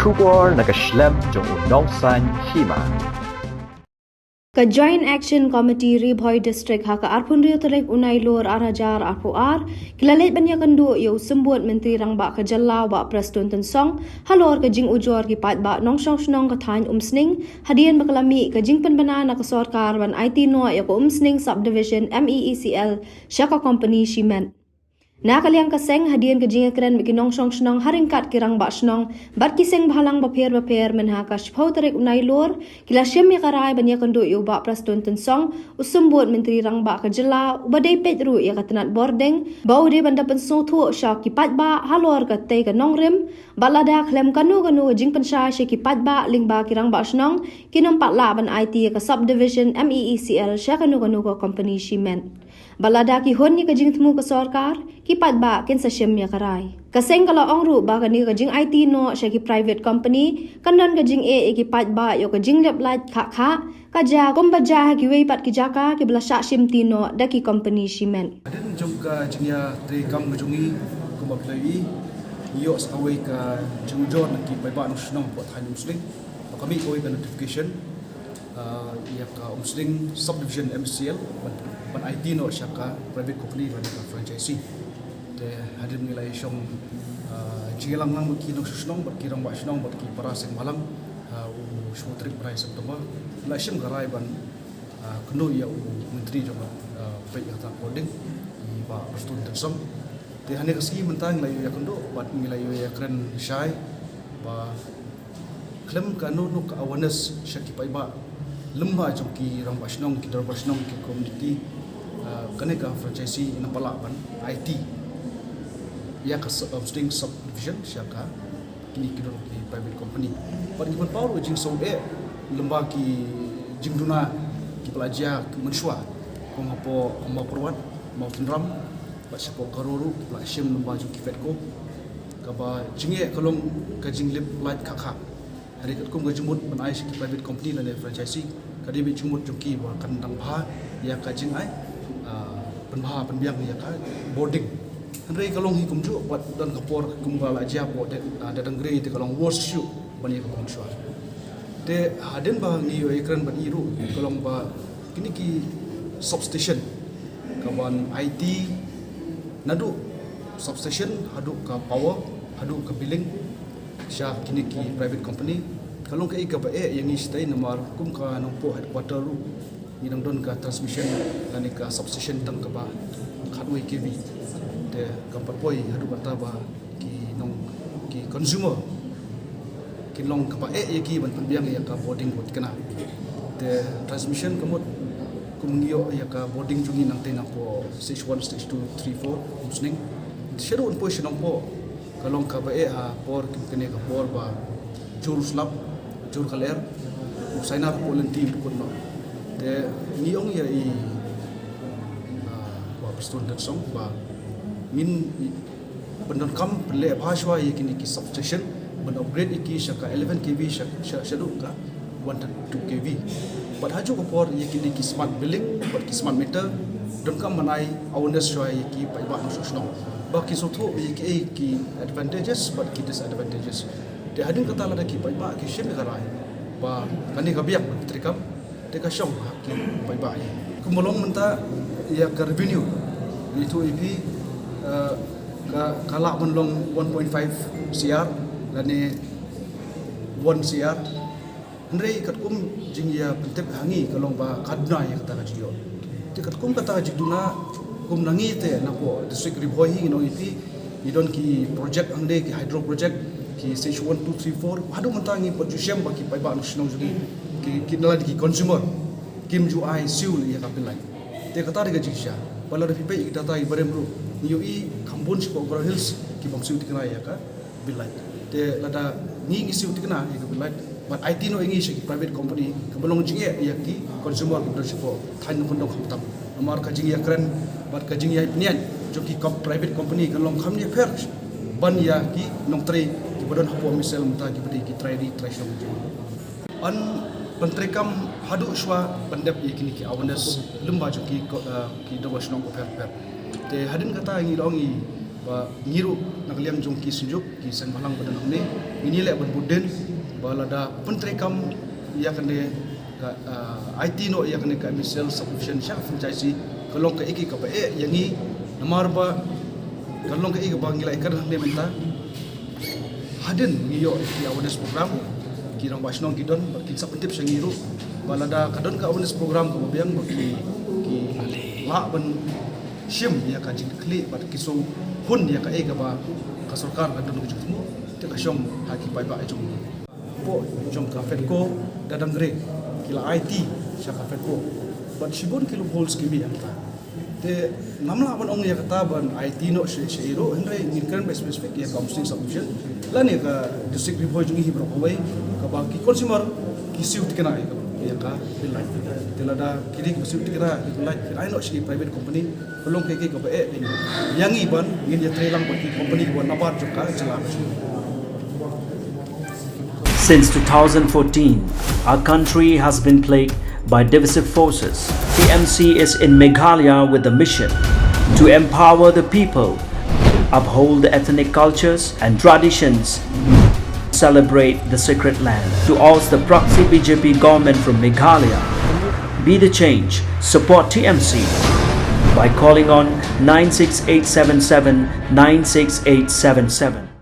Shubor nakaslem jong unongsan hima. Ka Joint Action Committee Ribhoy District haka arpunrio terek unai lor arajar arpuar kilalet banyak kendu yo sembut menteri rang ba kejalla ba prestun tensong halor ka jing ujor ki pat ba nongsong snong ka than umsning hadian bakalami ka jing penbana na ka sarkar ban IT no ya ko umsning subdivision MEECL Shaka Company Shimen Nakaliang kaseng hadian ke jing keren biki nongsong snong haringkat kirang ba snong bat kiseng bhalang baper menha ka shpau terek unai lor kila shem ya karai banyak kendu yo ba prestun tensong usumbut menteri rang ba kejalla ubadai pet ru ya katanat boarding bau de banda penso thu sha ki pat ba halor ka te ka nongrim balada klem kanu jing pensha she ki pat ba ling ba kirang ba snong kinom pat la ban IT ka subdivision MEECL sha kanu ka company shimen balada ki hon ni ka jing temu ka sarkar ki pat ba ken sa shem ya karai kaseng kala ongru ba ka ni ka jing IT no sha ki private company kandan ka jing e ki pat ba yo ka jing lep light kha ka ja kom ba ja ki wei pat ki jaka ki bla sha shim ti no da ki company shimen Adin jom ka jingya tri kam ngajungi kumap lai yo sakawai ka jingjon ki pai ba no snong pot han musling kami koi ka notification ya ka musling subdivision MCL ban IT no syaka private company ban ka franchisee te hadir nilai syong jingelang nang ki no snong bat ki rang ba snong bat ki para sing malang shutrik price September la syem garai ban kendo ya menteri jom pai kata coding ba bestun tersam te hane kasi mentang la ya kendo bat nilai ya keren syai ba klem kanu no ka awareness syaki pai ba lemba jongki rang basnong ki dor basnong ki community kane ka franchisee ina pala ban IT ya ka upstream subdivision syaka kini ki dor ki private company par given power jing so lemba ki jing duna ki pelajar ki mensua ko ngapo ma perwat mau tinram ba sipo karuru la shim lemba jong ki fetko ka ba jinge kalong ka jing lip light khakha hari kat kum gajumut ban ai ki private company la ne franchisee kadi bi jumut joki wa kan dang pha ya ka jing ai penbha penbiang ya ka boarding Henry kalong hi kumju buat dan kapor kumba la ja po de dang grade te kalong wash shoe bani ka kumju de haden ba ni yo ekran ban iru kalong ba kini ki substation kawan IT nadu substation hadu ka power hadu ka billing sya kini ki private company kalong ka ika ba yang ni stay nomor kum ka nompo headquarter ru ni dang don ka transmission dan ka substation tang ka ba khatway kv de kampat poi hadu bata ba ki nong ki consumer ki long ka ba ki ban biang ya ka boarding bot kana de transmission kamot kumngio ya ka boarding jungi nang te na po stage 1 stage 2 3 4 musning shadow on position po kalong ka ba por kene ka por ba jur slap jur kaler usainar volunteer ko no de ni ong ya i ba pistol dat song ba min pendon kam le bhashwa ye kini ki substation ban upgrade iki shaka 11 kV shadow ka 1 2 kV but haju ko por ye kini ki smart billing but ki smart meter don kam manai awareness shwa ye ki pai ba no sno ba ki so tho ye ki advantages but ki disadvantages de hadin kata la ki pai ba ki shem garai ba kani ka biak trikam de ka shong ki pai ba kumolong menta ya ka revenue itu ipi ka la long 1.5 cr lani 1 cr Andre kat kum jing ya pentep hangi kalong ba kadna ya kata jiyo te kat kum kata jiduna kum nangi te na po district ribhoy hi no ipi idon ki project angde ki hydro project ki stage 1 2 3 4 hadu mantangi production ba ki pai ba national jugi ki nala di consumer kim ju ai siul ya kapilai te kata de jisha pala de pai data i barem ru yo i khambon si ko hills ki bang siul tikna ya ka bilai te lada ni siul tikna ya ka bilai but IT no ingi shi private company kabelong jinge ya ki consumer leadership than kondong khatam amar ka jinge kren but ka jinge nian jo ki private company kalong kham ni fer ban ya ki nong tre ki bodon hapo misel mta ki bodi ki try shong an pentrekam hadu shwa pandep ye kini ki awareness lemba jo ki dawas nong fer te hadin kata ngi longi ba ngiru nakliam jong ki sunjuk ki sang balang badan amne ini le berbuden balada pentrekam ya kene ka IT no ya kene ka misal subscription sha franchise kalong ka iki ka ba yangi namar ba kalong ka iki ba ngila ikar ne menta haden ngiyo ki awareness program kirang basnong kidon bakin sa pentip sang ngiru balada kadon ka awareness program ko biang ki la ban sim ya ka jin kli bat kisong hun ya ka ega ba ka sarkar kadon ko jutmu te ka syong haki pai ba jong po jong ka fet ko dadang gre kila IT sya ka fet ko bat sibon kilo holes kimi anta te namla ban ong ya kata ban IT no shiro henry ngirkan specific ya counseling solution lani ka district report jong hi bro away ka ba ki consumer kisiu tikana ya ka bilai tilada kiri kisiu tikana bilai I know shi private company belum ke ka ba yang iban ngin ya trelang bagi company buat nabar juga jelas. Since 2014, our country has been plagued by divisive forces. TMC is in Meghalaya with the mission to empower the people, uphold the ethnic cultures and traditions, celebrate the sacred land. To urge the proxy BJP government from Meghalaya, be the change, support TMC by calling on 96877 96877.